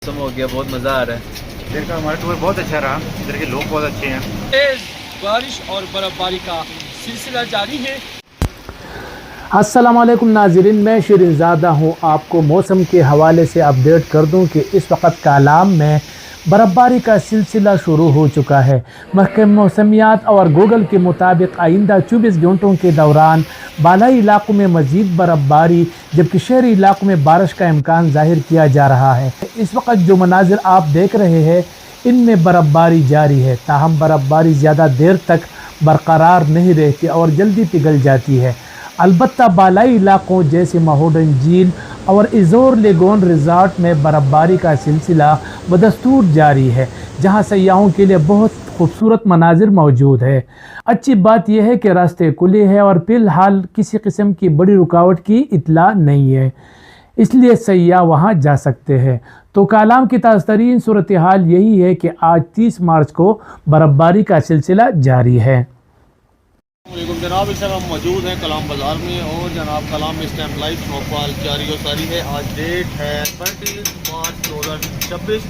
मौसम हो गया, बहुत मज़ा आ रहा है। इधर का हमारा टूर बहुत अच्छा रहा, इधर के लोग बहुत अच्छे हैं। तेज बारिश और बर्फबारी का सिलसिला जारी है। अस्सलामुअलैकुम नाज़रीन, मैं शिरीनज़ादा हूँ। आपको मौसम के हवाले से अपडेट कर दूँ कि इस वक्त कालाम में बर्फ़बारी का सिलसिला शुरू हो चुका है। महकमे मौसमियात और गूगल के मुताबिक आइंदा 24 घंटों के दौरान बालाई इलाकों में मज़ीद बर्फ़बारी जबकि शहरी इलाकों में बारिश का इम्कान ज़ाहिर किया जा रहा है। इस वक्त जो मनाज़िर आप देख रहे हैं इनमें बर्फ़बारी जारी है, ताहम बर्फ़बारी ज़्यादा देर तक बरकरार नहीं रहती और जल्दी पिघल जाती है। अलबत्ता बालाई इलाकों जैसे महोडन झील और इज़ोर लेगोन रिज़ॉर्ट में बर्फ़बारी का सिलसिला बदस्तूर जारी है, जहां सयाहों के लिए बहुत खूबसूरत मनाजिर मौजूद है। अच्छी बात यह है कि रास्ते खुले हैं और फ़िलहाल किसी किस्म की बड़ी रुकावट की इत्ला नहीं है, इसलिए सयाह वहां जा सकते हैं। तो कालाम की ताज़ा तरीन सूरत हाल यही है कि आज 30 मार्च को बर्फ़बारी का सिलसिला जारी है। जनाब, इस टाइम हम मौजूद हैं कलाम बाज़ार में और जनाब कलाम में इस टाइम लाइव स्नोफॉल जारी और सारी है। आज डेट है 20 मार्च 2026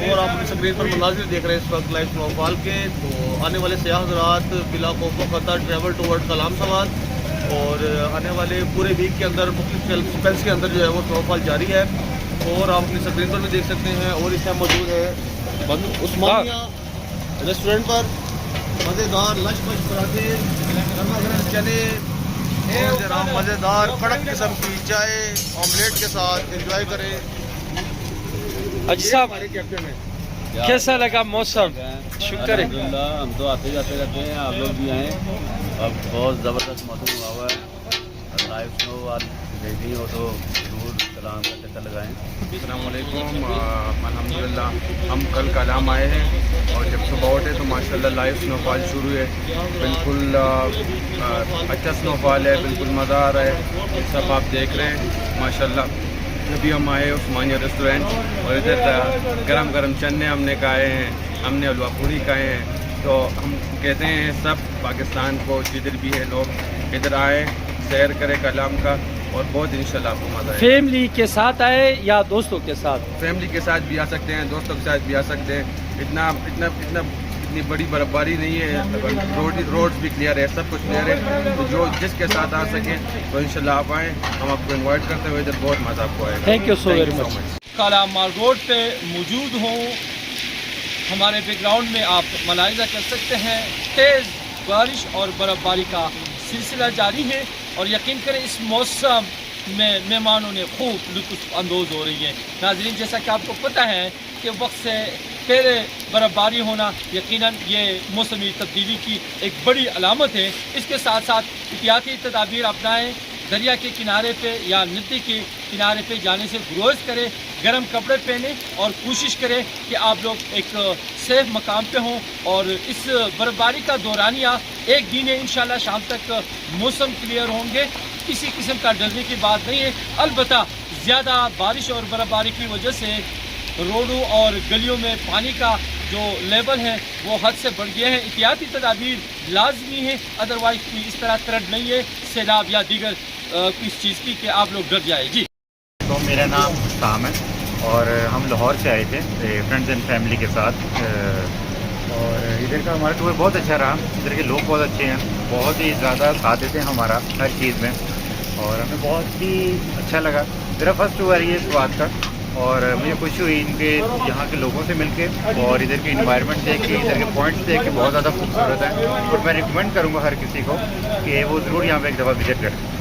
और आप अपनी स्क्रीन पर मनाज़िर देख रहे हैं इस वक्त लाइव स्नोफॉल के। तो आने वाले सयाह हज़रात बिला खौफ खतर ट्रैवल टूवर्ड कलाम समाज और आने वाले पूरे वीक के अंदर मुख्तलिफ स्पेल्स के अंदर जो है वो स्नोफॉल जारी है और आप अपनी स्क्रीन पर भी देख सकते हैं। और इस टाइम मौजूद है उस्मानिया रेस्टोरेंट पर मज़ेदार लंच पश पराठे, गर्मा गर्म चने और जरा मज़ेदार कड़क किस्म की चाय ऑमलेट के साथ एंजॉय करें। अच्छा, हमारे कैफे में कैसा लगा मौसम? शुक्र है, हम तो आते जाते रहते हैं, आप लोग भी आएँ। अब बहुत ज़बरदस्त मौसम हुआ हुआ है, लाइव स्नो वाल देखनी हो तो दूर कलाम का चक्कर लगाएँ। अस्सलाम वालेकुम, अल्हम्दुलिल्लाह हम कल कलाम आए हैं और जब सुबह उठे तो माशाल्लाह लाइव स्नोफॉल शुरू है। बिल्कुल अच्छा स्नोफॉल है, बिल्कुल मज़ा आ रहा है। ये सब आप देख रहे हैं माशाल्लाह। अभी हम आए उस्मानिया रेस्टोरेंट और इधर गरम गरम चने हमने खाए हैं, हमने हलवा पूरी खाए हैं। तो हम कहते हैं सब पाकिस्तान को जिधर भी है लोग इधर आए, सैर करें कलाम का और बहुत इंशाल्लाह आपको मज़ा आए। फैमिली के साथ आए या दोस्तों के साथ? फैमिली के साथ भी आ सकते हैं, दोस्तों के साथ भी आ सकते हैं। इतनी बड़ी बर्फबारी नहीं है, रोड्स भी क्लियर है, सब कुछ क्लियर है। तो जो जिसके साथ आ सके तो इंशाल्लाह आप आएँ, हम आपको इनवाइट करते हुए इधर बहुत मज़ा आपको आएगा। Thank you so very much. Kalam Marg road पे मौजूद हूँ, हमारे बैकग्राउंड में आप मुलाहिजा कर सकते हैं तेज़ बारिश और बर्फ़बारी का सिलसिला जारी है और यकीन करें इस मौसम में मेहमानों ने खूब लुत्फ़ अंदोज़ हो रही है। नाज़रीन, जैसा कि आपको पता है कि वक्त से पहले बर्फ़बारी होना यकीनन ये मौसमी तब्दीली की एक बड़ी अलामत है। इसके साथ साथ एहतियाती तदाबीर अपनाएँ, दरिया के किनारे पे या नदी के किनारे पे जाने से गुरेज करें, गर्म कपड़े पहने और कोशिश करें कि आप लोग एक सेफ मकाम पे हों। और इस बर्फबारी का दौरानिया एक दिन है, इंशाल्लाह शाम तक मौसम क्लियर होंगे, किसी किस्म का डरने की बात नहीं है। अलबत्ता ज़्यादा बारिश और बर्फबारी की वजह से रोडों और गलियों में पानी का जो लेवल है वो हद से बढ़ गया है। एहतियाती तदाबीर लाजमी है, अदरवाइज कोई इस तरह तरट नहीं है सैलाब या दीगर किस चीज़ की कि आप लोग डर जाए। जी, तो मेरा नाम साम है और हम लाहौर से आए थे फ्रेंड्स एंड फैमिली के साथ। और इधर का हमारा टूर बहुत अच्छा रहा, इधर के लोग बहुत अच्छे हैं, बहुत ही ज़्यादा साथ देते हैं हमारा हर चीज़ में और हमें बहुत ही अच्छा लगा। मेरा फर्स्ट टूर है इस बात का और मुझे खुशी हुई इनके यहाँ के लोगों से मिलके और इधर के इन्वायरमेंट देख के, इधर के पॉइंट्स देख के बहुत ज़्यादा खूबसूरत है। और मैं रिकमेंड करूँगा हर किसी को कि वो ज़रूर यहाँ पे एक दफ़ा विज़िट करें।